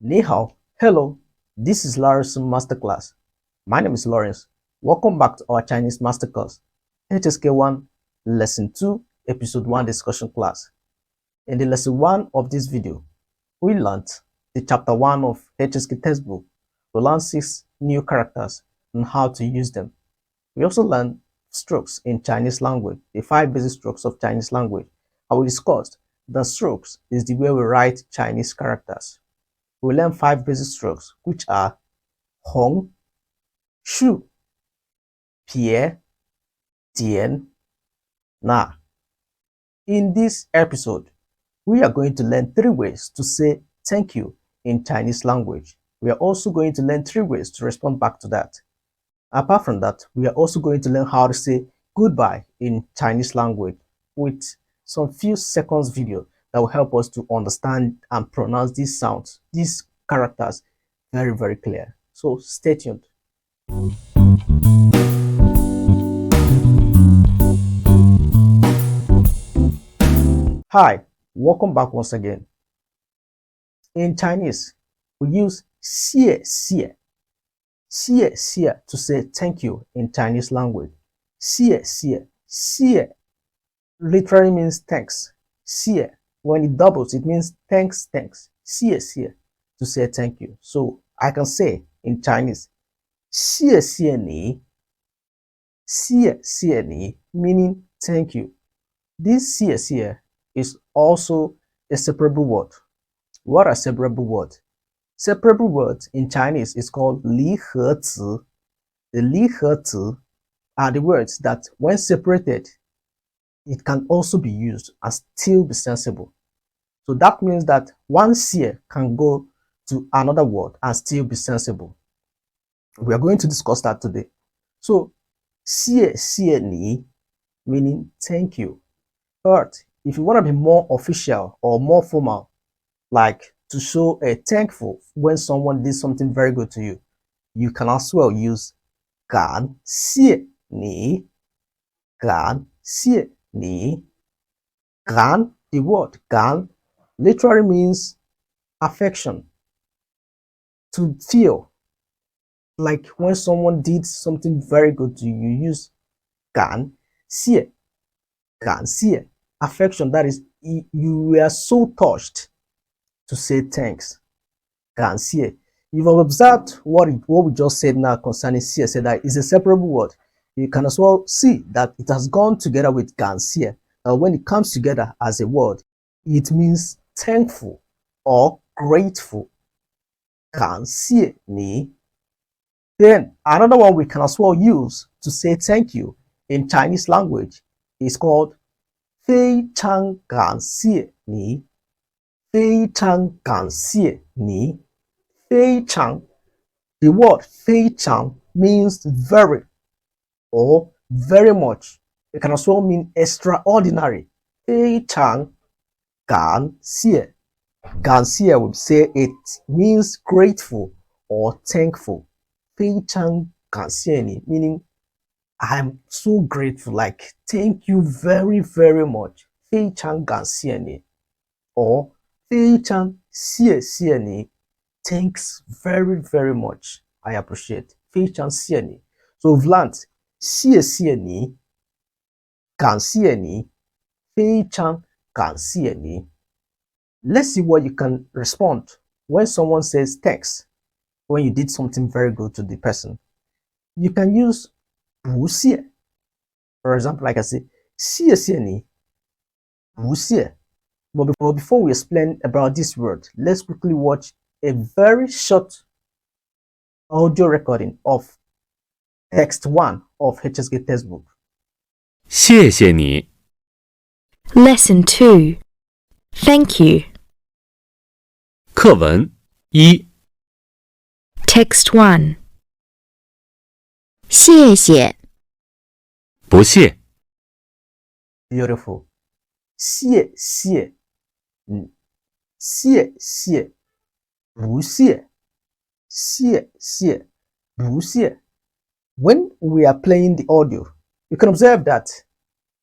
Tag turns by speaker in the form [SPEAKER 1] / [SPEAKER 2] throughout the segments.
[SPEAKER 1] Ni hao, hello, this is Lawrence Masterclass. My name is Lawrence. Welcome back to our Chinese Masterclass, HSK1, Lesson 2, Episode 1 discussion class. In the Lesson 1 of this video, we learned the Chapter 1 of HSK textbook. We learned 6 new characters and how to use them. We also learned strokes in Chinese language, the 5 basic strokes of Chinese language. And we discussed that strokes is the way we write Chinese characters. We learn 5 basic strokes, which are Hong, Shu, Pie, Tian, Na. In this episode, we are going to learn 3 ways to say thank you in Chinese language. We are also going to learn 3 ways to respond back to that. Apart from that, we are also going to learn how to say goodbye in Chinese language with some few seconds video that will help us to understand and pronounce these sounds, these characters very, very clear. So stay tuned. Hi, welcome back once again. In Chinese, we use xie xie to say thank you in Chinese language. Xie literally means thanks. Xie, when it doubles, it means thanks. Xie to say thank you. So I can say in Chinese, xie ni, meaning thank you. This xie is also a separable word. What are separable words? Separable words in Chinese is called li he zi. The li he zi are the words that, when separated, it can also be used and still be sensible. So that means that one xie can go to another word and still be sensible. We are going to discuss that today. So xie ni, meaning thank you. But if you want to be more official or more formal, like to show a thankful when someone did something very good to you, you can as well use gan xie ni. Gan xie ni. Gan, the word gan literally means affection. To feel like when someone did something very good to you, you use gan xie. Gan xie, affection, that is, you were so touched to say thanks. Gan xie. You've observed what we just said now concerning xie, said that it's a separable word. You can as well see that it has gone together with gan xie. When it comes together as a word, it means thankful or grateful. Gan xie ni. Then another one we can as well use to say thank you in Chinese language is called 非常感谢你。非常感谢你。非常, the word 非常 means very or very much. It can also mean extraordinary. 非常感谢. 感谢 would say it means grateful or thankful. 非常感谢你 meaning I'm so grateful, like thank you very, very much. 非常感谢你 or 非常谢谢你 thanks very, very much. I appreciate. 非常谢你 So we've learned 谢谢你感谢你非常感谢你 Let's see what you can respond when someone says thanks when you did something very good to the person. You can use 不谢. For example, like I say, 谢谢你不谢. But before we explain about this word, let's quickly watch a very short audio recording of text 1 of HSK textbook.
[SPEAKER 2] 谢谢你
[SPEAKER 3] Lesson 2. Thank you.
[SPEAKER 2] 课文1
[SPEAKER 3] Text 1. 谢谢
[SPEAKER 2] 不谢
[SPEAKER 1] Beautiful. 谢谢谢谢不谢谢谢不谢 When we are playing the audio, you can observe that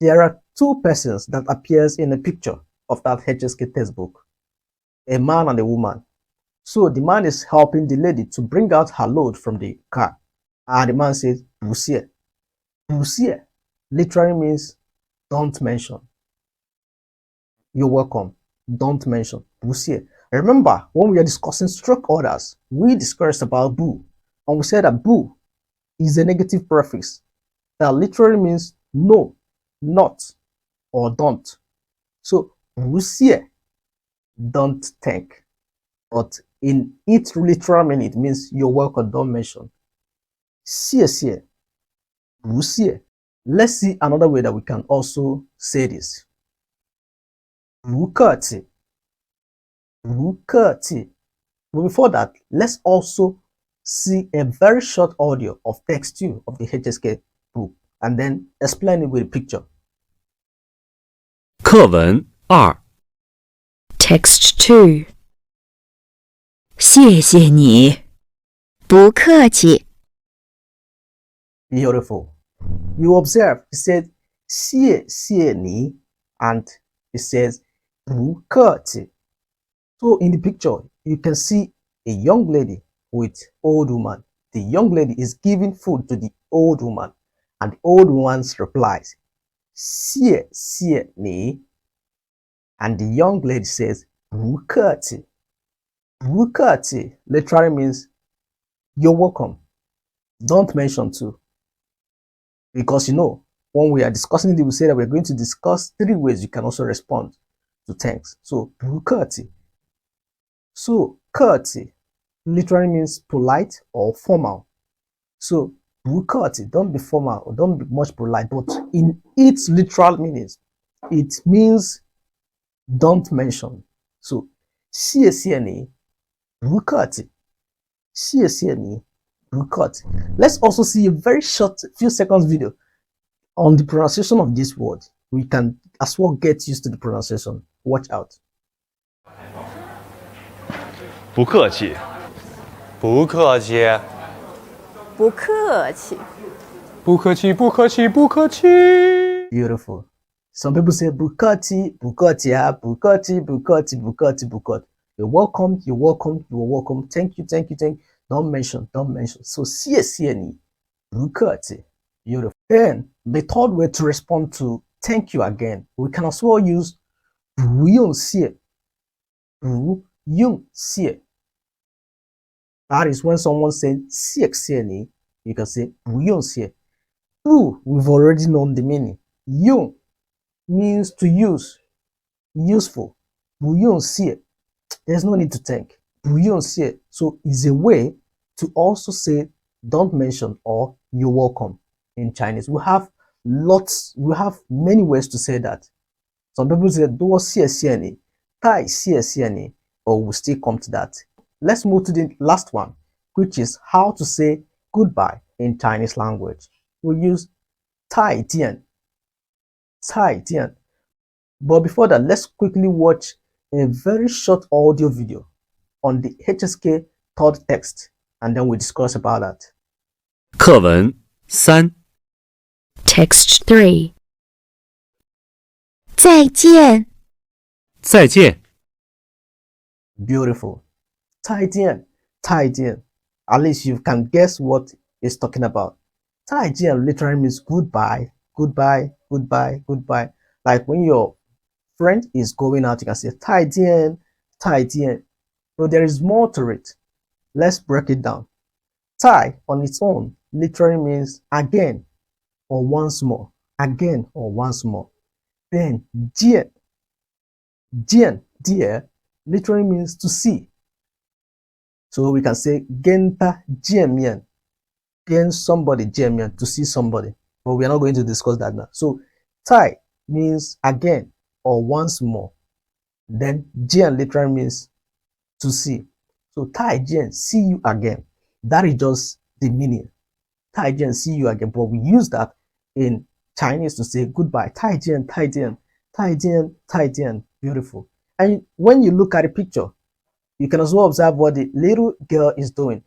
[SPEAKER 1] there are 2 persons that appears in the picture of that HSK textbook, a man and a woman. So the man is helping the lady to bring out her load from the car. And the man says, 不谢. 不谢 literally means don't mention. You're welcome. Don't mention. 不谢. Remember, when we are discussing stroke orders, we discussed about bu. And we said that bu is a negative prefix that literally means no, not, or don't. So, 不谢, don't thank. But in its literal meaning, it means you're welcome, don't mention. 谢谢, 不谢. Let's see another way that we can also say this. 不客气, 不客气. But before that, let's also see a very short audio of text 2 of the HSK book and then explain it with a picture.
[SPEAKER 2] 课文2
[SPEAKER 3] Text 2. 谢谢你，不客气。
[SPEAKER 1] Beautiful. You observe, it said 谢谢你 and it says 不客气. So in the picture, you can see a young lady with old woman. The young lady is giving food to the old woman and the old woman's replies 谢谢你 and the young lady says 不客气. 不客气 literally means you're welcome. Don't mention too. Because when we are discussing it, we say that we're going to discuss 3 ways you can also respond to thanks. So 不客气. So 客气 literally means polite or formal. So 不客气, don't be formal or don't be much polite, but in its literal meanings, it means don't mention. So 谢谢你，不客气，谢谢你，不客气. Let's also see a very short few seconds video on the pronunciation of this word. We can as well get used to the pronunciation. Watch out.
[SPEAKER 4] 不客气，不客气，
[SPEAKER 5] 不客气，
[SPEAKER 4] 不客气，不客气，不客气。
[SPEAKER 1] Beautiful. Some people say bukati, bukatia, bukati, bukati, bukati, bukati. You're welcome, you're welcome, you're welcome. Thank you, thank you, thank you. Don't mention, don't mention. So, ni, bukati. Beautiful. Then, the third way to respond to thank you again, we can as well use 不用谢. 不用谢. That is when someone says 谢谢你, you can say 不用谢. 不, we've already known the meaning. 用 means to use, useful. 不用谢, there's no need to thank. 不用谢, so it's a way to also say don't mention or you're welcome in Chinese. We have many ways to say that. Some people say 多谢谢你, 太谢谢你, but we'll still come to that. Let's move to the last one, which is how to say goodbye in Chinese language. We use 再见. 再见. But before that, let's quickly watch a very short audio video on the HSK third text, and then we discuss about that.
[SPEAKER 2] 课文3
[SPEAKER 3] Text 3. 再见，
[SPEAKER 2] 再见
[SPEAKER 1] Beautiful. 再见,再见. At least you can guess what it's talking about. 再见 literally means goodbye, goodbye, goodbye, goodbye. Like when your friend is going out, you can say 再见,再见. But there is more to it. Let's break it down. 再 on its own literally means again or once more, again or once more. Then 见, 见, dear, literally means to see. So we can say 跟他见面, 跟 somebody 见面, to see somebody. But we are not going to discuss that now. So 再 means again or once more. Then 见 literally means to see. So 再见, see you again. That is just the meaning. 再见, see you again. But we use that in Chinese to say goodbye. 再见,再见,再见,再见. Beautiful. And when you look at the picture, you can also observe what the little girl is doing.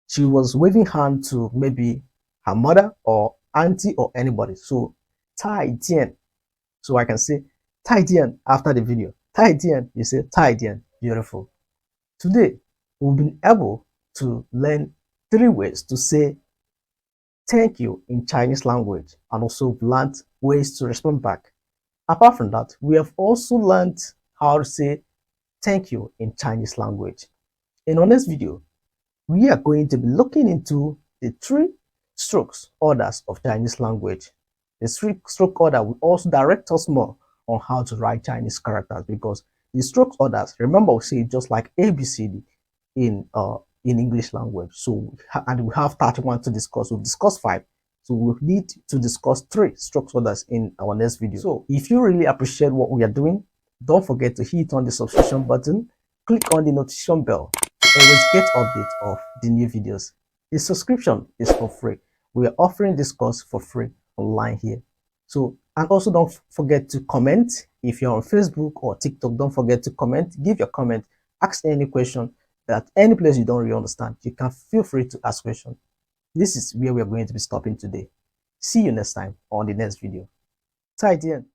[SPEAKER 1] She was waving hand to maybe her mother or auntie or anybody. So 再见. So I can say 再见 after the video. 再见, you say 再见. Beautiful. Today, we've been able to learn 3 ways to say thank you in Chinese language, and also learned ways to respond back. Apart from that, we have also learned how to say thank you in Chinese language. In our next video, we are going to be looking into the 3 strokes orders of Chinese language. The 3 stroke order will also direct us more on how to write Chinese characters, because the stroke orders, remember, we say just like ABCD in English language. So, and we have 31 to discuss. We'll discuss 5. So we'll need to discuss 3 stroke orders in our next video. So if you really appreciate what we are doing, don't forget to hit on the subscription button, click on the notification bell to always get updates of the new videos. The subscription is for free. We are offering this course for free online here. So, and also don't forget to comment. If you're on Facebook or TikTok, don't forget to comment, give your comment, ask any question. That any place you don't really understand, you can feel free to ask questions. This is where we are going to be stopping today. See you next time on the next video. 再见。